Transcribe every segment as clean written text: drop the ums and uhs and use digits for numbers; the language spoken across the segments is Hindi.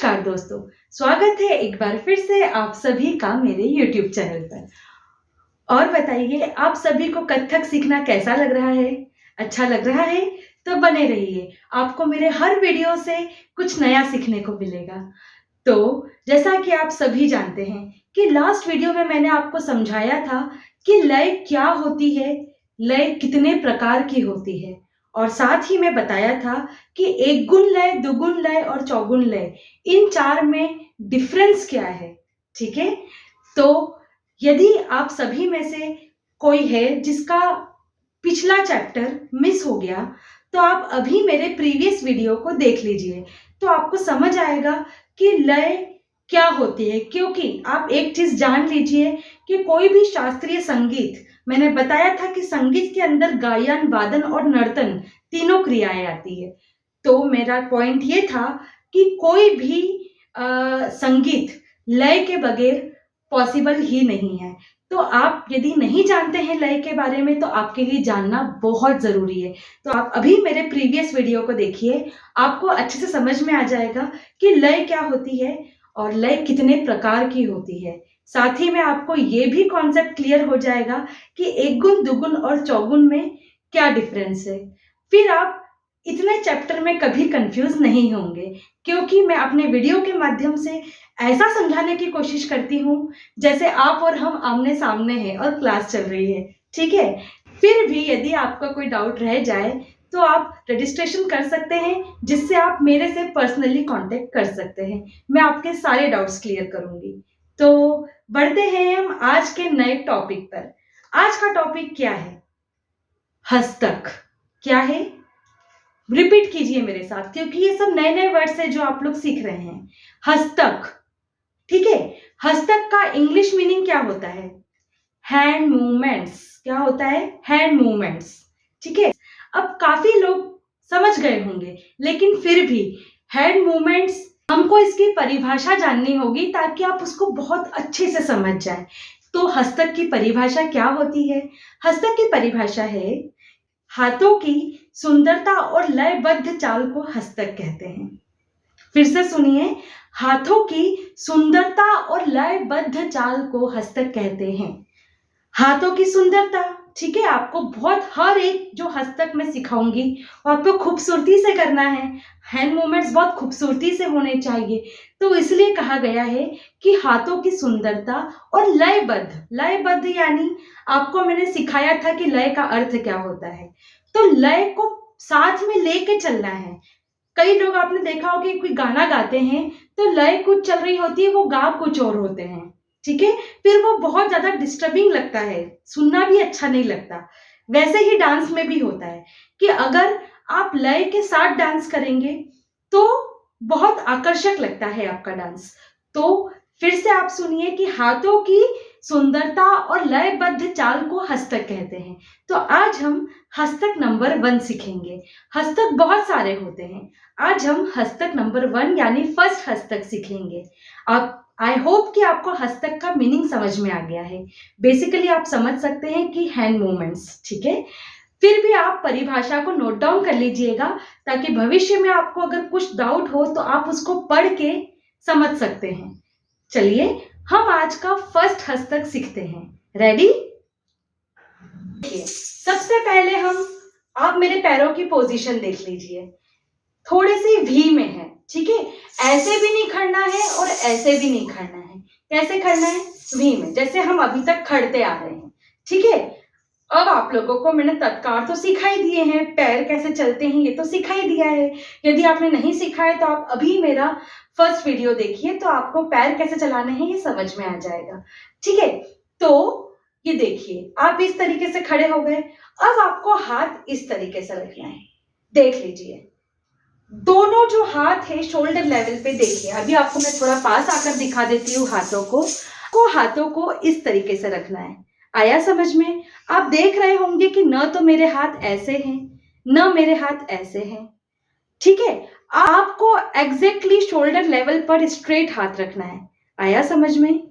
नमस्कार दोस्तों, स्वागत है एक बार फिर से आप सभी का मेरे YouTube चैनल पर। और बताइए आप सभी को कथक सीखना कैसा लग रहा है? अच्छा लग रहा है? तो बने रहिए, आपको मेरे हर वीडियो से कुछ नया सीखने को मिलेगा। तो जैसा कि आप सभी जानते हैं कि लास्ट वीडियो में मैंने आपको समझाया था कि लय क्या होती है, लय कितने प्रकार की होती है और साथ ही मैं बताया था कि एक गुण लय, दुगुण लय और चौगुण लय, इन चार में डिफरेंस क्या है। ठीक है, तो यदि आप सभी में से कोई है जिसका पिछला चैप्टर मिस हो गया, तो आप अभी मेरे प्रीवियस वीडियो को देख लीजिए, तो आपको समझ आएगा कि लय क्या होती है। क्योंकि आप एक चीज जान लीजिए कि कोई भी शास्त्रीय संगीत, मैंने बताया था कि संगीत के अंदर गायन, वादन और नर्तन तीनों क्रियाएं आती है। तो मेरा पॉइंट ये था कि कोई भी संगीत लय के बगैर पॉसिबल ही नहीं है। तो आप यदि नहीं जानते हैं लय के बारे में, तो आपके लिए जानना बहुत जरूरी है। तो आप अभी मेरे प्रीवियस वीडियो को देखिए, आपको अच्छे से समझ में आ जाएगा कि लय क्या होती है और लय कितने प्रकार की होती है। साथ ही में आपको ये भी कॉन्सेप्ट क्लियर हो जाएगा कि एक गुण, दुगुण और चौगुण में क्या डिफरेंस है। फिर आप इतने चैप्टर में कभी कंफ्यूज नहीं होंगे, क्योंकि मैं अपने वीडियो के माध्यम से ऐसा समझाने की कोशिश करती हूँ जैसे आप और हम आमने सामने हैं और क्लास चल रही है। ठीक है, फिर भी यदि आपका कोई डाउट रह जाए तो आप रजिस्ट्रेशन कर सकते हैं, जिससे आप मेरे से पर्सनली कांटेक्ट कर सकते हैं। मैं आपके सारे डाउट्स क्लियर करूंगी। तो बढ़ते हैं हम आज के नए टॉपिक पर। आज का टॉपिक क्या है? हस्तक। क्या है? रिपीट कीजिए मेरे साथ, क्योंकि ये सब नए नए वर्ड्स है जो आप लोग सीख रहे हैं। हस्तक। ठीक है, हस्तक का इंग्लिश मीनिंग क्या होता है? Hand movements. क्या होता है? Hand movements. ठीक है, अब काफी लोग समझ गए होंगे, लेकिन फिर भी हैंड मूवमेंट्स, हमको इसकी परिभाषा जाननी होगी ताकि आप उसको बहुत अच्छे से समझ जाए। तो हस्तक की परिभाषा क्या होती है? हस्तक की परिभाषा है, हाथों की सुंदरता और लयबद्ध चाल को हस्तक कहते हैं। फिर से सुनिए, हाथों की सुंदरता और लयबद्ध चाल को हस्तक कहते हैं। हाथों की सुंदरता, ठीक है, आपको बहुत हर एक जो हस्तक मैं सिखाऊंगी वो आपको खूबसूरती से करना है। हैंड मूवमेंट्स बहुत खूबसूरती से होने चाहिए, तो इसलिए कहा गया है कि हाथों की सुंदरता और लयबद्ध। लयबद्ध यानी आपको मैंने सिखाया था कि लय का अर्थ क्या होता है। तो लय को साथ में लेके चलना है। कई लोग आपने देखा होगा कि कोई गाना गाते हैं तो लय कुछ चल रही होती है, वो गा कुछ और होते हैं। ठीक है, फिर वो बहुत ज्यादा डिस्टर्बिंग लगता है, सुनना भी अच्छा नहीं लगता। वैसे ही डांस में भी होता है कि अगर आप लय के साथ डांस करेंगे तो बहुत आकर्षक लगता है आपका डांस। तो फिर से आप सुनिए कि हाथों की सुंदरता और लयबद्ध चाल को हस्तक कहते हैं। तो आज हम हस्तक नंबर 1 सीखेंगे। हस्तक बहुत सारे होते हैं, आज हम हस्तक नंबर 1 यानी फर्स्ट हस्तक सीखेंगे। आप आई होप कि आपको हस्तक का मीनिंग समझ में आ गया है। बेसिकली आप समझ सकते हैं कि हैंड मूवमेंट्स। ठीक है, फिर भी आप परिभाषा को नोट डाउन कर लीजिएगा ताकि भविष्य में आपको अगर कुछ डाउट हो तो आप उसको पढ़ के समझ सकते हैं। चलिए हम आज का फर्स्ट हस्तक सीखते हैं। रेडी? सबसे पहले आप मेरे पैरों की पोजीशन देख लीजिए, थोड़े से वी में है। ठीक है, ऐसे भी नहीं खड़ना है और ऐसे भी नहीं खड़ना है। कैसे खड़ना है? वी में, जैसे हम अभी तक खड़ते आ रहे हैं। ठीक है, अब आप लोगों को मैंने तत्कार तो सिखा ही दिए हैं, पैर कैसे चलते हैं ये तो सिखा ही दिया है। यदि आपने नहीं सीखा है तो आप अभी मेरा फर्स्ट वीडियो देखिए, तो आपको पैर कैसे चलाने हैं ये समझ में आ जाएगा। ठीक है, तो ये देखिए आप इस तरीके से खड़े हो गए। अब आपको हाथ इस तरीके से रखना है। देख लीजिए, दोनों जो हाथ है शोल्डर लेवल पे देखिए। अभी आपको मैं थोड़ा पास आकर दिखा देती हूँ हाथों को इस तरीके से रखना है। आया समझ में? आप देख रहे होंगे कि न तो मेरे हाथ ऐसे हैं न मेरे हाथ ऐसे हैं। ठीक है, आपको एग्जैक्टली शोल्डर लेवल पर स्ट्रेट हाथ रखना है। आया समझ में?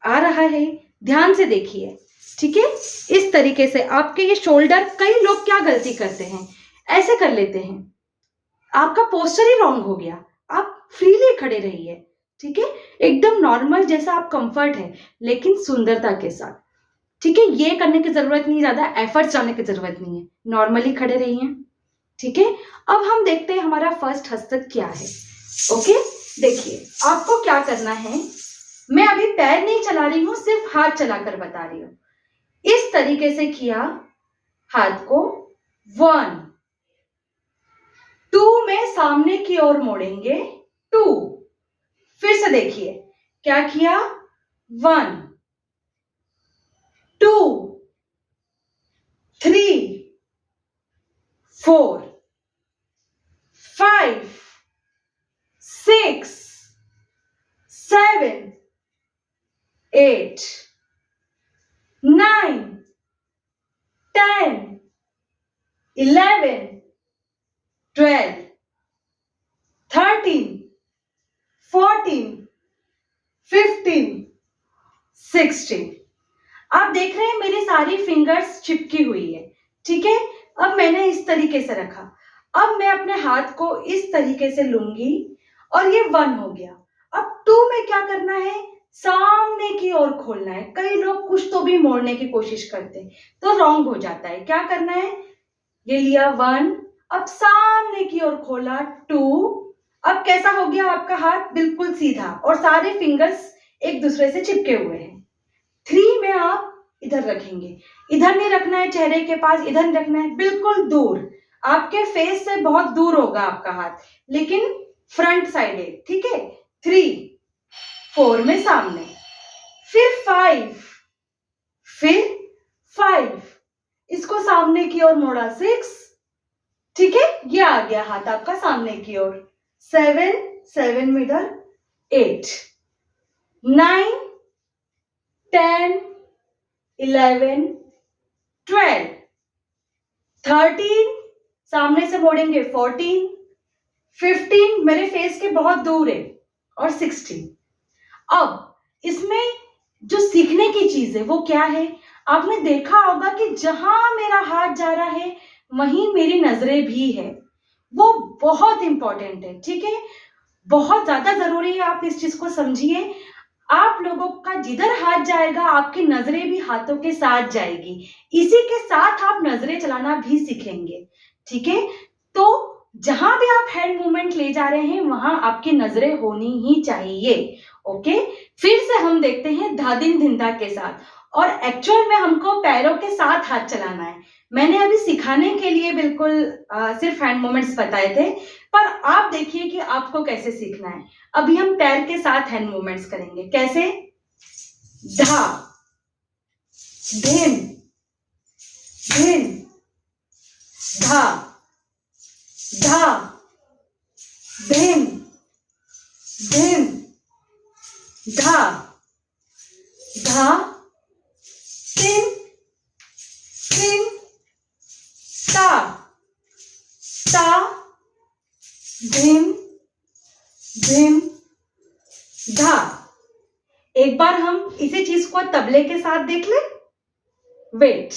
आ रहा है? ध्यान से देखिए। ठीक है, इस तरीके से आपके ये शोल्डर, कई लोग क्या गलती करते हैं, ऐसे कर लेते हैं, आपका पोस्चर ही रॉन्ग हो गया। आप फ्रीली खड़े रहिए, ठीक है? एकदम नॉर्मल जैसा आप कंफर्ट है, लेकिन सुंदरता के साथ, ठीक है? ये करने की जरूरत नहीं, ज्यादा एफर्ट्स डालने की जरूरत नहीं है, नॉर्मली खड़े रहिए, ठीक है? अब हम देखते हैं हमारा फर्स्ट हस्तक क्या है। ओके, देखिए आपको क्या करना है, मैं अभी पैर नहीं चला रही हूं, सिर्फ हाथ चलाकर बता रही हूं। इस तरीके से किया, हाथ को 1 2 में सामने की ओर मोड़ेंगे, 2, फिर से देखिए क्या किया, 1 2 3 4 5 6 7 8 9 10 11 12 13 14 15 16। आप देख रहे हैं मेरी सारी फिंगर्स चिपकी हुई है, ठीक है? अब मैंने इस तरीके से रखा, अब मैं अपने हाथ को इस तरीके से लूंगी और ये 1 हो गया। अब 2 में क्या करना है, सामने की ओर खोलना है। कई लोग कुछ तो भी मोड़ने की कोशिश करते हैं, तो रॉन्ग हो जाता है। क्या करना है, ये लिया 1, अब सामने की ओर खोला 2, अब कैसा हो गया आपका हाथ, बिल्कुल सीधा और सारे फिंगर्स एक दूसरे से चिपके हुए हैं। 3 में आप इधर रखेंगे, इधर नहीं रखना है चेहरे के पास, इधर नहीं रखना है, बिल्कुल दूर, आपके फेस से बहुत दूर होगा आपका हाथ, लेकिन फ्रंट साइड है, ठीक है? 3 4 में सामने, फिर 5, फिर 5, इसको सामने की ओर मोड़ा 6, ठीक है? ये आ गया हाथ आपका सामने की ओर। 7 में इधर 8 9 10 11 12 13 सामने से मोड़ेंगे 14 15 मेरे फेस के बहुत दूर है और 16। अब इसमें जो सीखने की चीज है वो क्या है, आपने देखा होगा कि जहां मेरा हाथ जा रहा है वहीं मेरी नजरें भी है, वो बहुत इंपॉर्टेंट है, ठीक है? बहुत ज्यादा जरूरी है, आप इस चीज को समझिए। आप लोगों का जिधर हाथ जाएगा आपकी नजरें भी हाथों के साथ जाएगी, इसी के साथ आप नजरें चलाना भी सीखेंगे, ठीक है? तो जहां भी आप हैंड मूवमेंट ले जा रहे हैं वहां आपकी नजरें होनी ही चाहिए। ओके, फिर से हम देखते हैं धादिन धिंदा के साथ, और एक्चुअल में हमको पैरों के साथ हाथ चलाना है। मैंने अभी सिखाने के लिए बिल्कुल सिर्फ हैंड मूवमेंट्स बताए थे, पर आप देखिए कि आपको कैसे सीखना है। अभी हम पैर के साथ हैंड मूवमेंट्स करेंगे। कैसे, धा धिन धिन धा धा धिन धिन धा धा तिन तिन ता ता धिन धिन धा। एक बार हम इसी चीज को तबले के साथ देख लें। वेट,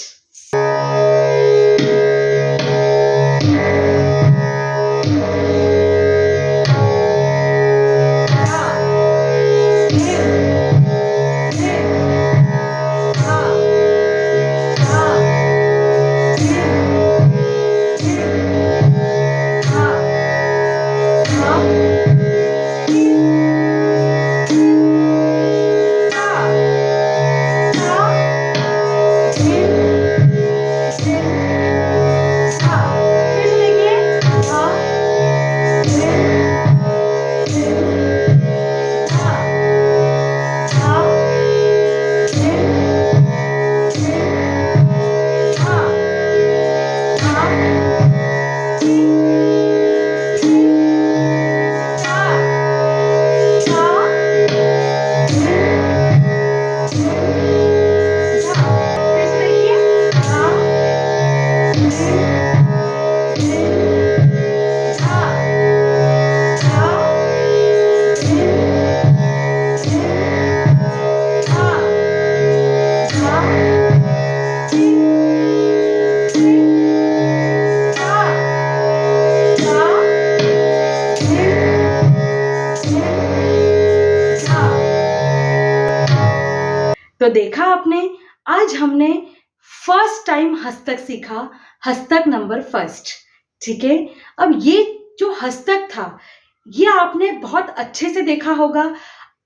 तो देखा आपने, आज हमने फर्स्ट टाइम हस्तक सीखा, हस्तक नंबर फर्स्ट। ठीक है, अब ये जो हस्तक था, ये आपने बहुत अच्छे से देखा होगा।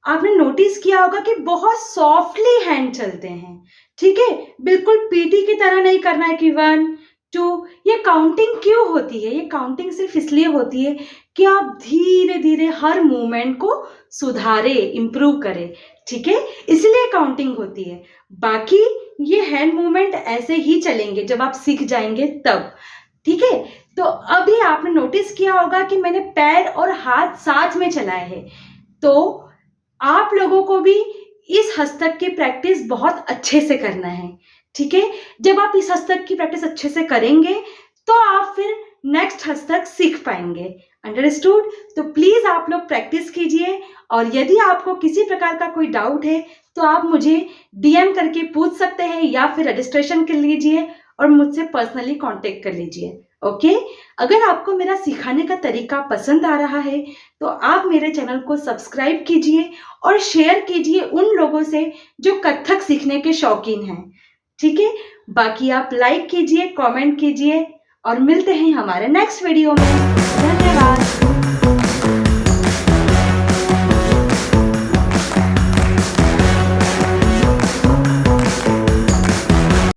आपने नोटिस किया होगा कि बहुत सॉफ्टली हैंड चलते हैं। ठीक है, बिल्कुल पीटी की तरह नहीं करना है कि 1 2। ये काउंटिंग क्यों होती है? ये काउंटिंग सिर्फ इसलिए होती है कि आप धीरे धीरे हर मूवमेंट को सुधारे, इम्प्रूव करें। ठीक है, इसलिए काउंटिंग होती है। बाकी ये हैंड मूवमेंट ऐसे ही चलेंगे जब आप सीख जाएंगे तब। ठीक है, तो अभी आपने नोटिस किया होगा कि मैंने पैर और हाथ साथ में चलाए हैं। तो आप लोगों को भी इस हस्तक की प्रैक्टिस बहुत अच्छे से करना है। ठीक है, जब आप इस हस्तक की प्रैक्टिस अच्छे से करेंगे तो आप फिर नेक्स्ट हस्तक सीख पाएंगे। अंडरस्टूड? तो प्लीज आप लोग प्रैक्टिस कीजिए, और यदि आपको किसी प्रकार का कोई डाउट है तो आप मुझे डीएम करके पूछ सकते हैं, या फिर रजिस्ट्रेशन कर लीजिए और मुझसे पर्सनली कांटेक्ट कर लीजिए। ओके, अगर आपको मेरा सिखाने का तरीका पसंद आ रहा है तो आप मेरे चैनल को सब्सक्राइब कीजिए और शेयर कीजिए उन लोगों से जो कथक सीखने के शौकीन हैं। ठीक है, बाकी आप लाइक कीजिए, कमेंट कीजिए, और मिलते हैं हमारे नेक्स्ट वीडियो में।